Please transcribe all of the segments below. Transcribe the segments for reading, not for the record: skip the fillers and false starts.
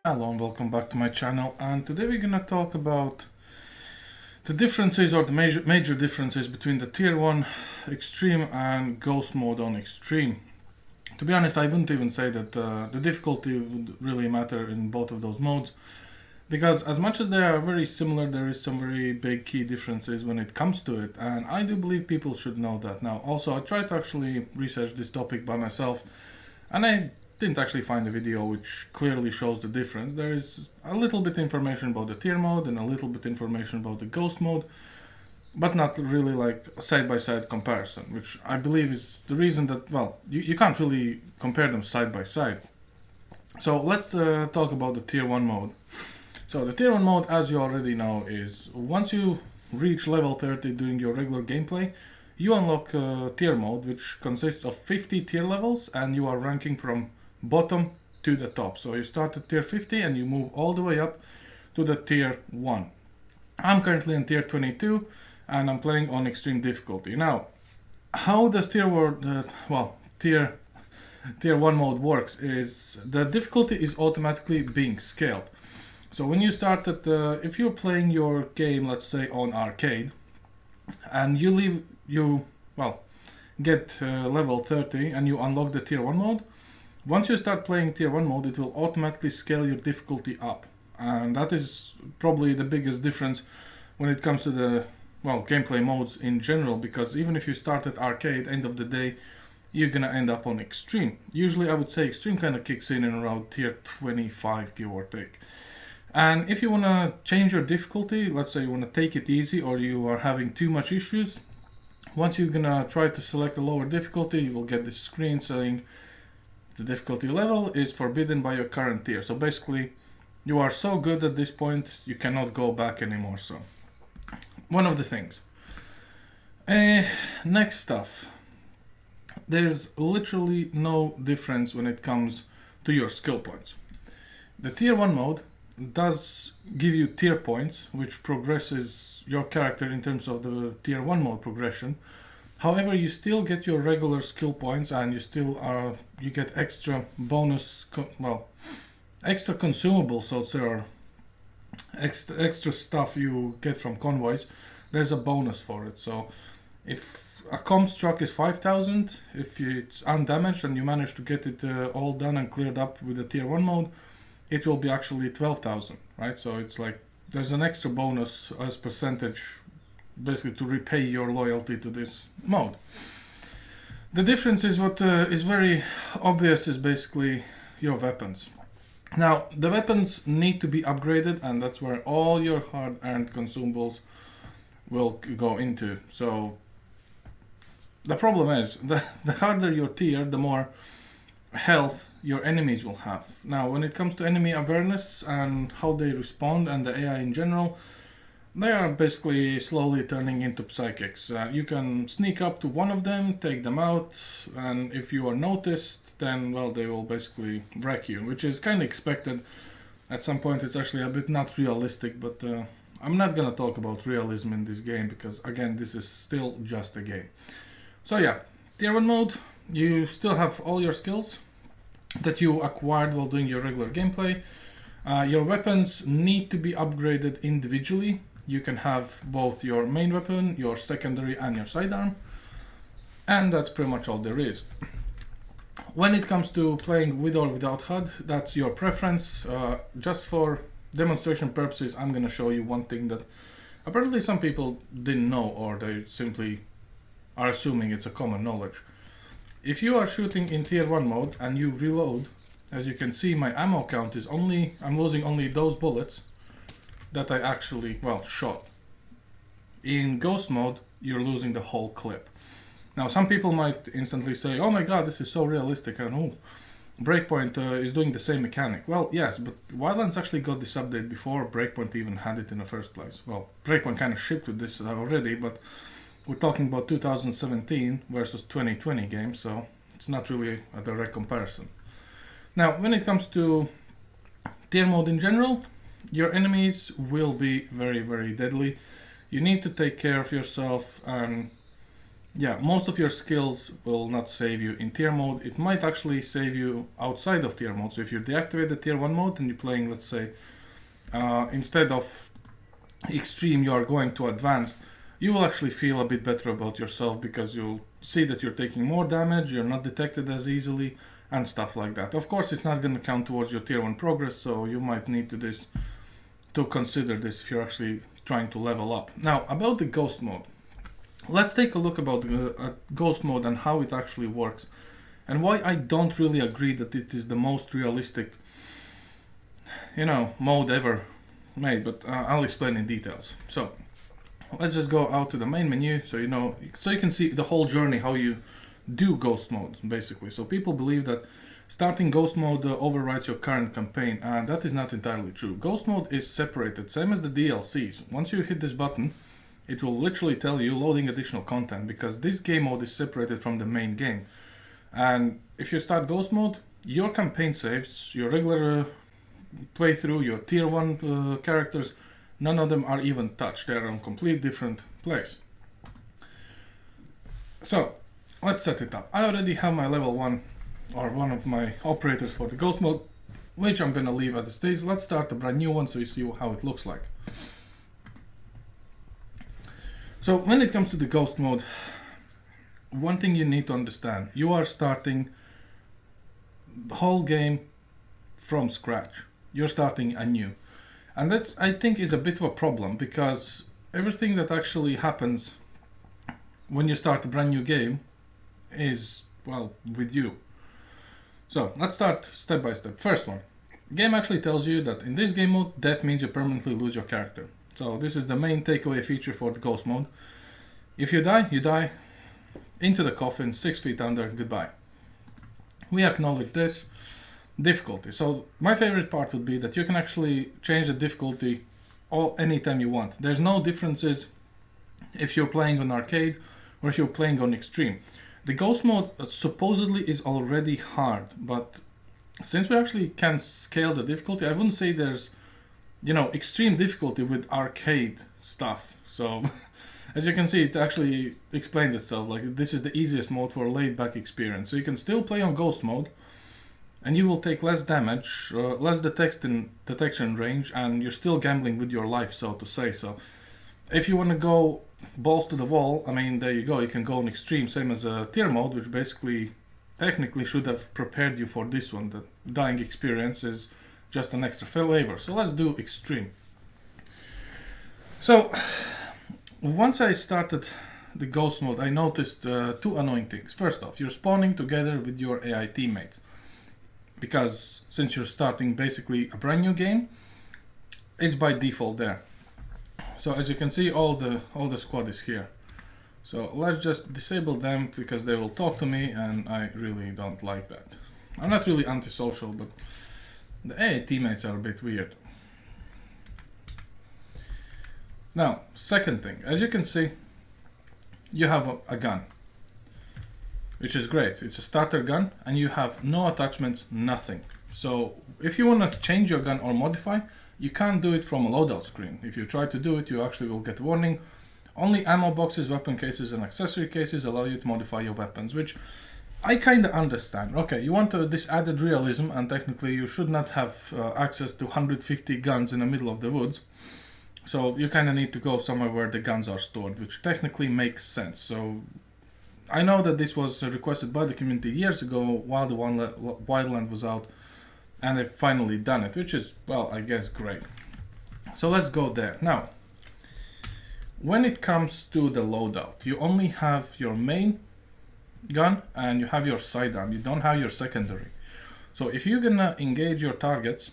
Hello and welcome back to my channel, and today we're gonna talk about the differences or the major differences between the Tier 1 Extreme and Ghost mode on Extreme. To be honest, I wouldn't even say that the difficulty would really matter in both of those modes, because as much as they are very similar, there is some very big key differences when it comes to it, and I do believe people should know that. Now, also I tried to actually research this topic by myself, and I didn't actually find a video which clearly shows the difference. There is a little bit information about the tier mode and a little bit information about the ghost mode, but not really like a side-by-side comparison, which I believe is the reason that, well, you can't really compare them side by side. So let's talk about the tier 1 mode. So the tier 1 mode, as you already know, is once you reach level 30 doing your regular gameplay, you unlock tier mode, which consists of 50 tier levels, and you are ranking from bottom to the top. So you start at tier 50 and you move all the way up to the tier 1. I'm currently in tier 22 and I'm playing on extreme difficulty. Now, how does tier 1 mode works is the difficulty is automatically being scaled. So when you start at if you're playing your game, let's say on arcade, and you get level 30 and you unlock the tier 1 mode, once you start playing tier 1 mode, it will automatically scale your difficulty up, and that is probably the biggest difference when it comes to the gameplay modes in general, because even if you start at arcade, end of the day you're gonna end up on extreme. Usually I would say extreme kind of kicks in around tier 25, give or take. And if you want to change your difficulty, let's say you want to take it easy or you are having too much issues, once you're gonna try to select a lower difficulty, you will get this screen saying the difficulty level is forbidden by your current tier. So basically you are so good at this point you cannot go back anymore. So one of the things. Next stuff, there's literally no difference when it comes to your skill points. The tier 1 mode does give you tier points, which progresses your character in terms of the tier 1 mode progression. However, you still get your regular skill points, and you get extra bonus, extra consumables, so there are extra stuff you get from convoys. There's a bonus for it. So if a comms truck is 5,000, if it's undamaged and you manage to get it all done and cleared up with the tier 1 mode, it will be actually 12,000, right? So it's like there's an extra bonus as percentage, basically to repay your loyalty to this mode. The difference is what is very obvious is basically your weapons. Now, the weapons need to be upgraded, and that's where all your hard-earned consumables will go into. So the problem is, the harder your tier, the more health your enemies will have. Now, when it comes to enemy awareness and how they respond and the AI in general, they are basically slowly turning into psychics. You can sneak up to one of them, take them out, and if you are noticed, then they will basically wreck you, which is kind of expected. At some point it's actually a bit not realistic, but I'm not gonna talk about realism in this game because, again, this is still just a game. So yeah, tier 1 mode, you still have all your skills that you acquired while doing your regular gameplay. Your weapons need to be upgraded individually. You can have both your main weapon, your secondary, and your sidearm, and that's pretty much all there is. When it comes to playing with or without HUD, that's your preference. Just for demonstration purposes, I'm gonna show you one thing that apparently some people didn't know, or they simply are assuming it's a common knowledge. If you are shooting in tier 1 mode and you reload, as you can see, my ammo count is I'm losing only those bullets that I actually, shot. In ghost mode, you're losing the whole clip. Now, some people might instantly say, oh my god, this is so realistic, and Breakpoint is doing the same mechanic. Well, yes, but Wildlands actually got this update before Breakpoint even had it in the first place. Well, Breakpoint kind of shipped with this already, but we're talking about 2017 versus 2020 game, so it's not really a direct comparison. Now, when it comes to tier mode in general, your enemies will be very, very deadly. You need to take care of yourself, and yeah, most of your skills will not save you in tier mode. It might actually save you outside of tier mode. So if you deactivate the tier 1 mode and you're playing, let's say, instead of extreme, you are going to advanced, you will actually feel a bit better about yourself because you'll see that you're taking more damage, you're not detected as easily, and stuff like that. Of course, it's not going to count towards your tier 1 progress, so you might need to consider this if you're actually trying to level up. Now, about the Ghost mode. Let's take a look about Ghost mode and how it actually works, and why I don't really agree that it is the most realistic, mode ever made, but I'll explain in details. So, let's just go out to the main menu, so you can see the whole journey, how you do Ghost mode, basically. So people believe that starting Ghost mode overrides your current campaign, and that is not entirely true. Ghost mode is separated, same as the DLCs. Once you hit this button, it will literally tell you loading additional content, because this game mode is separated from the main game. And if you start Ghost mode, your campaign saves, your regular playthrough, your tier 1 characters, none of them are even touched. They're in a complete different place. So, let's set it up. I already have my level 1, or one of my operators for the Ghost mode, which I'm gonna leave as it is. Let's start a brand new one so you see how it looks like. So, when it comes to the Ghost mode, one thing you need to understand, you are starting the whole game from scratch. You're starting anew. And that's, I think, is a bit of a problem, because everything that actually happens when you start a brand new game is, well, with you. So let's start step by step. First one, game actually tells you that in this game mode, death means you permanently lose your character. So this is the main takeaway feature for the Ghost mode. If you die, you die into the coffin, 6 feet under, goodbye. We acknowledge this. Difficulty. So my favorite part would be that you can actually change the difficulty anytime you want. There's no differences if you're playing on arcade or if you're playing on extreme. The Ghost mode supposedly is already hard, but since we actually can scale the difficulty, I wouldn't say there's, extreme difficulty with arcade stuff. So as you can see, it actually explains itself. Like, this is the easiest mode for a laid back experience. So you can still play on Ghost mode, and you will take less damage, less detection range, and you're still gambling with your life, so to say. So if you want to go balls to the wall, I mean, there you go. You can go on extreme, same as a tier mode, which basically technically should have prepared you for this one. The dying experience is just an extra flavor. So let's do extreme. So once I started the Ghost mode, I noticed 2 annoying things. First off, you're spawning together with your AI teammates, because since you're starting basically a brand new game, it's by default there. So as you can see, all the squad is here. So let's just disable them, because they will talk to me, and I really don't like that. I'm not really antisocial, but the AI teammates are a bit weird. Now, second thing, as you can see, you have a gun, which is great. It's a starter gun, and you have no attachments, nothing. So if you want to change your gun or modify, you can't do it from a loadout screen. If you try to do it, you actually will get warning. Only ammo boxes, weapon cases, and accessory cases allow you to modify your weapons, which I kind of understand. Okay, you want this added realism, and technically you should not have access to 150 guns in the middle of the woods. So you kind of need to go somewhere where the guns are stored, which technically makes sense. So I know that this was requested by the community years ago while the Wildlands was out, and they've finally done it, which is, well, I guess great. So let's go there. Now, when it comes to the loadout, you only have your main gun and you have your sidearm. You don't have your secondary. So if you're gonna engage your targets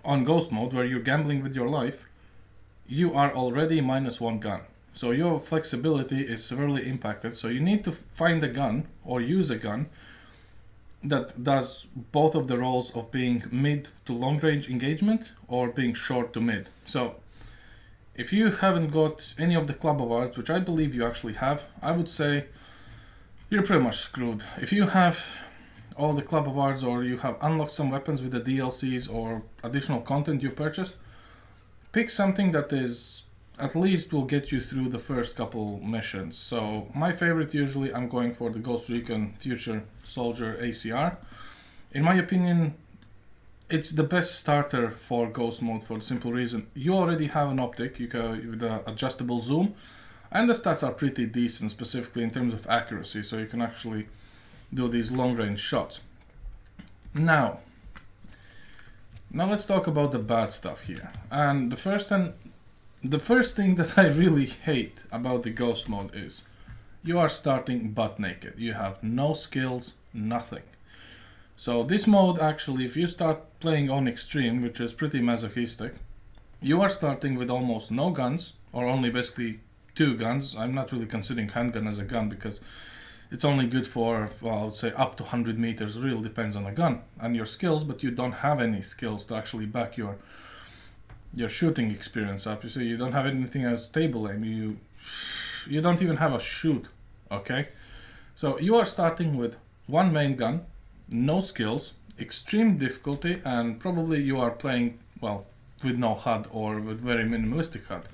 on Ghost mode, where you're gambling with your life, you are already -1 gun. So your flexibility is severely impacted. So you need to find a gun or use a gun that does both of the roles of being mid to long range engagement or being short to mid. So if you haven't got any of the club awards, which I believe you actually have, I would say you're pretty much screwed. If you have all the club awards, or you have unlocked some weapons with the DLCs or additional content you purchased, pick something that is at least will get you through the first couple missions. So my favorite, usually I'm going for the Ghost Recon Future Soldier ACR. In my opinion, it's the best starter for Ghost mode for the simple reason you already have an optic with the adjustable zoom, and the stats are pretty decent, specifically in terms of accuracy, so you can actually do these long range shots. Now let's talk about the bad stuff here. And the first thing that I really hate about the Ghost mode is you are starting butt naked. You have no skills, nothing. So this mode, actually, if you start playing on extreme, which is pretty masochistic, you are starting with almost no guns, or only basically 2 guns. I'm not really considering handgun as a gun because it's only good for, well, I would say up to 100 meters. It really depends on the gun and your skills, but you don't have any skills to actually back your shooting experience up. You see, you don't have anything as stable aim. You don't even have a shoot, okay? So you are starting with 1 main gun, no skills, extreme difficulty, and probably you are playing, well, with no HUD or with very minimalistic HUD.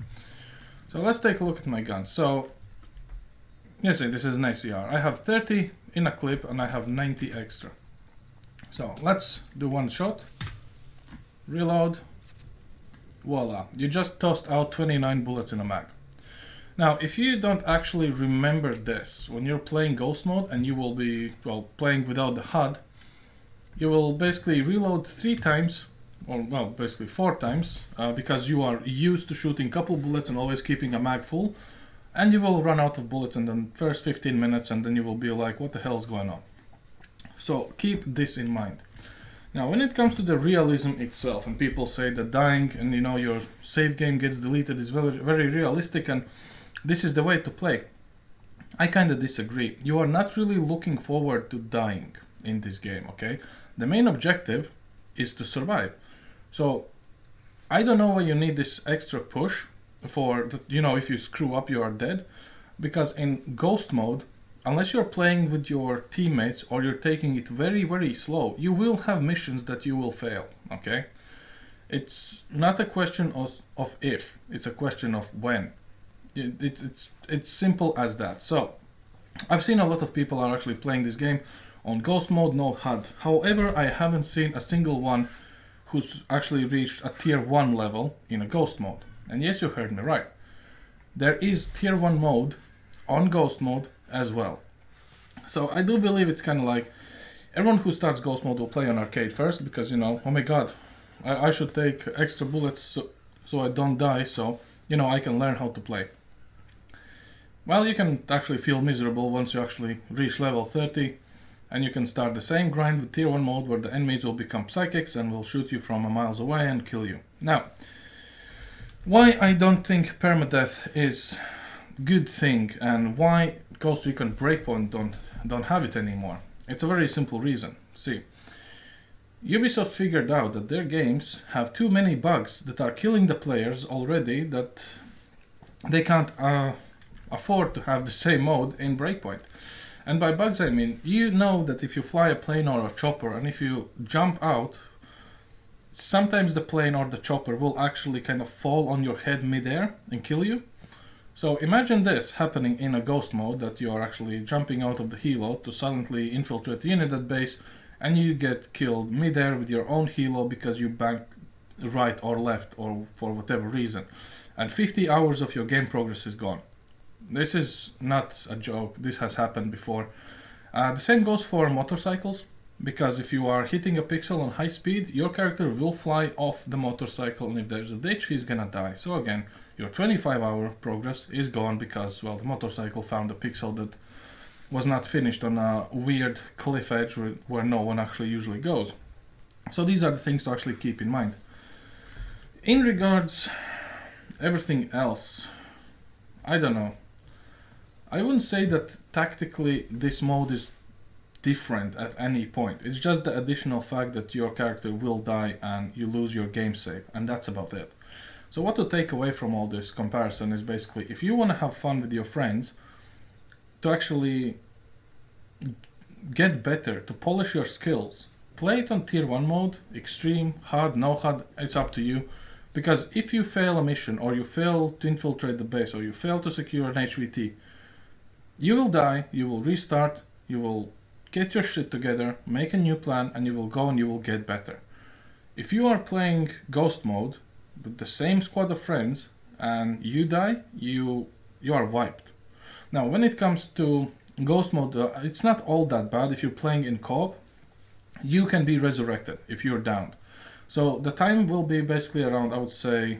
So let's take a look at my gun. So, yes, this is an ACR. I have 30 in a clip and I have 90 extra. So let's do one shot, reload, voila. You just tossed out 29 bullets in a mag. Now, if you don't actually remember this, when you're playing Ghost mode and you will be, well, playing without the HUD, you will basically reload 3 times, or well, basically 4 times, because you are used to shooting a couple bullets and always keeping a mag full, and you will run out of bullets in the first 15 minutes, and then you will be like, what the hell is going on? So keep this in mind. Now, when it comes to the realism itself, and people say that dying and your save game gets deleted is very, very realistic and this is the way to play, I kind of disagree. You are not really looking forward to dying in this game, okay? The main objective is to survive. So I don't know why you need this extra push for if you screw up you are dead, because in Ghost mode, unless you're playing with your teammates or you're taking it very, very slow, you will have missions that you will fail, okay? It's not a question of if, it's a question of when. It's simple as that. So I've seen a lot of people are actually playing this game on Ghost mode, no HUD. However, I haven't seen a single one who's actually reached a tier 1 level in a Ghost mode. And yes, you heard me right. There is tier 1 mode on Ghost mode as well. So I do believe it's kind of like everyone who starts Ghost mode will play on arcade first because, oh my god, I should take extra bullets so I don't die, so, I can learn how to play. Well, you can actually feel miserable once you actually reach level 30, and you can start the same grind with tier 1 mode where the enemies will become psychics and will shoot you from a miles away and kill you. Now, why I don't think permadeath is good thing and why Ghost Recon Breakpoint don't have it anymore. It's a very simple reason. See, Ubisoft figured out that their games have too many bugs that are killing the players already, that they can't afford to have the same mode in Breakpoint. And by bugs I mean, that if you fly a plane or a chopper and if you jump out, sometimes the plane or the chopper will actually kind of fall on your head mid-air and kill you. So imagine this happening in a Ghost mode, that you are actually jumping out of the helo to silently infiltrate the unit at base, and you get killed mid-air with your own helo because you banked right or left or for whatever reason. And 50 hours of your game progress is gone. This is not a joke, this has happened before. The same goes for motorcycles, because if you are hitting a pixel on high speed, your character will fly off the motorcycle, and if there's a ditch, he's gonna die. So again, your 25-hour progress is gone because, well, the motorcycle found a pixel that was not finished on a weird cliff edge where no one actually usually goes. So these are the things to actually keep in mind. In regards everything else, I don't know. I wouldn't say that tactically this mode is different at any point. It's just the additional fact that your character will die and you lose your game save, and that's about it. So what to take away from all this comparison is basically, if you want to have fun with your friends, to actually get better, to polish your skills, play it on tier 1 mode, extreme, hard, no hard, it's up to you. Because if you fail a mission, or you fail to infiltrate the base, or you fail to secure an HVT, you will die, you will restart, you will get your shit together, make a new plan, and you will go and you will get better. If you are playing Ghost mode with the same squad of friends and you die, you are wiped. Now, when it comes to Ghost mode, it's not all that bad. If you're playing in co-op, you can be resurrected if you're downed. So the time will be basically around, I would say,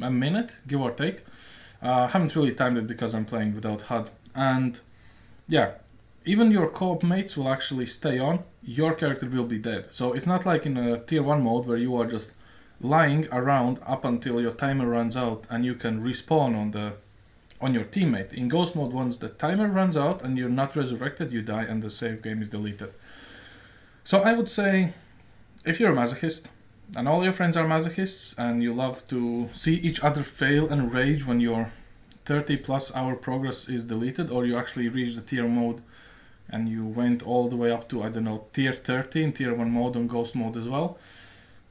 a minute, give or take. I haven't really timed it because I'm playing without HUD. And yeah, even your co-op mates will actually stay on. Your character will be dead. So it's not like in a tier 1 mode where you are just lying around up until your timer runs out and you can respawn on your teammate. In Ghost mode, once the timer runs out and you're not resurrected, you die and the save game is deleted. So I would say, if you're a masochist and all your friends are masochists and you love to see each other fail and rage when your 30 plus hour progress is deleted, or you actually reach the tier mode and you went all the way up to, I don't know, tier 30 in tier 1 mode on Ghost mode as well,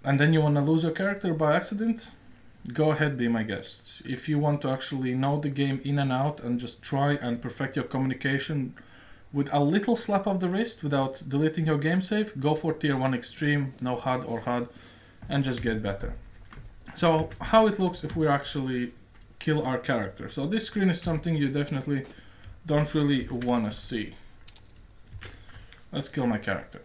and then you want to lose your character by accident, go ahead, be my guest. If you want to actually know the game in and out and just try and perfect your communication with a little slap of the wrist without deleting your game save, go for tier 1 extreme, no HUD or HUD, and just get better. So how it looks if we actually kill our character. So this screen is something you definitely don't really want to see. Let's kill my character.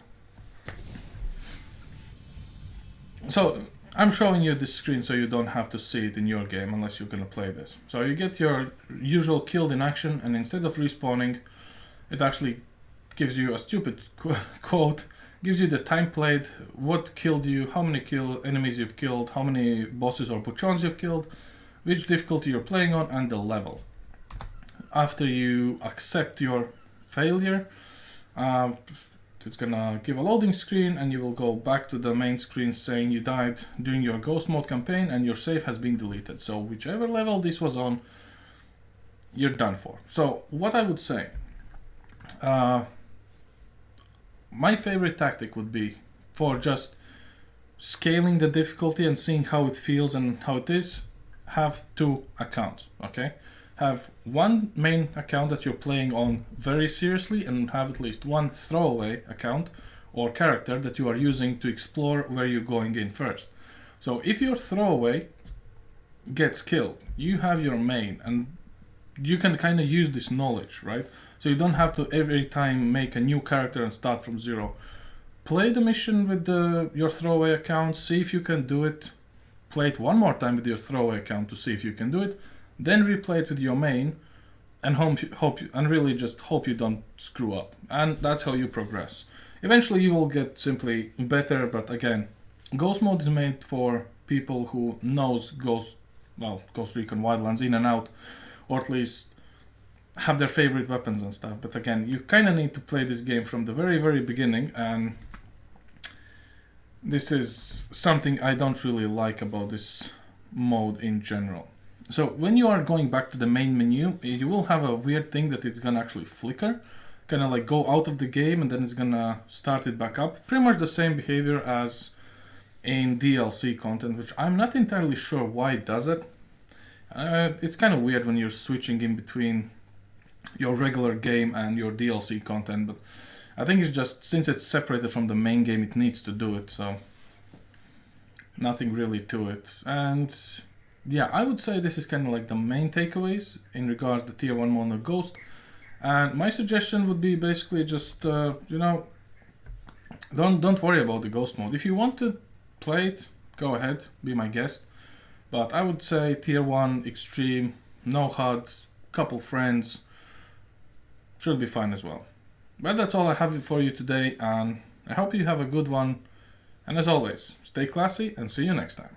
So I'm showing you this screen so you don't have to see it in your game unless you're gonna play this. So you get your usual killed in action, and instead of respawning, it actually gives you a stupid quote, gives you the time played, what killed you, how many enemies you've killed, how many bosses or buchons you've killed, which difficulty you're playing on, and the level. After you accept your failure, it's gonna give a loading screen and you will go back to the main screen saying you died during your Ghost mode campaign and your save has been deleted. So whichever level this was on, you're done for. So what I would say, my favorite tactic would be for just scaling the difficulty and seeing how it feels and how it is, have 2 accounts, okay? Have one main account that you're playing on very seriously, and have at least one throwaway account or character that you are using to explore where you're going in first. So if your throwaway gets killed, you have your main, and you can kind of use this knowledge, right? So you don't have to every time make a new character and start from zero. Play the mission with your throwaway account, see if you can do it. Play it one more time with your throwaway account to see if you can do it. Then replay it with your main, and really just hope you don't screw up. And that's how you progress. Eventually you will get simply better, but again, Ghost mode is made for people who knows Ghost Recon Wildlands in and out, or at least have their favorite weapons and stuff. But again, you kind of need to play this game from the very, very beginning, and this is something I don't really like about this mode in general. So when you are going back to the main menu, you will have a weird thing that it's gonna actually flicker, kind of like go out of the game and then it's gonna start it back up. Pretty much the same behavior as in DLC content, which I'm not entirely sure why it does it. It's kind of weird when you're switching in between your regular game and your DLC content, but I think it's just, since it's separated from the main game, it needs to do it, so nothing really to it. And yeah, I would say this is kind of like the main takeaways in regards to tier 1 mode of Ghost. And my suggestion would be basically just, don't worry about the Ghost mode. If you want to play it, go ahead, be my guest. But I would say tier 1, extreme, no HUD, couple friends, should be fine as well. But that's all I have for you today, and I hope you have a good one. And as always, stay classy and see you next time.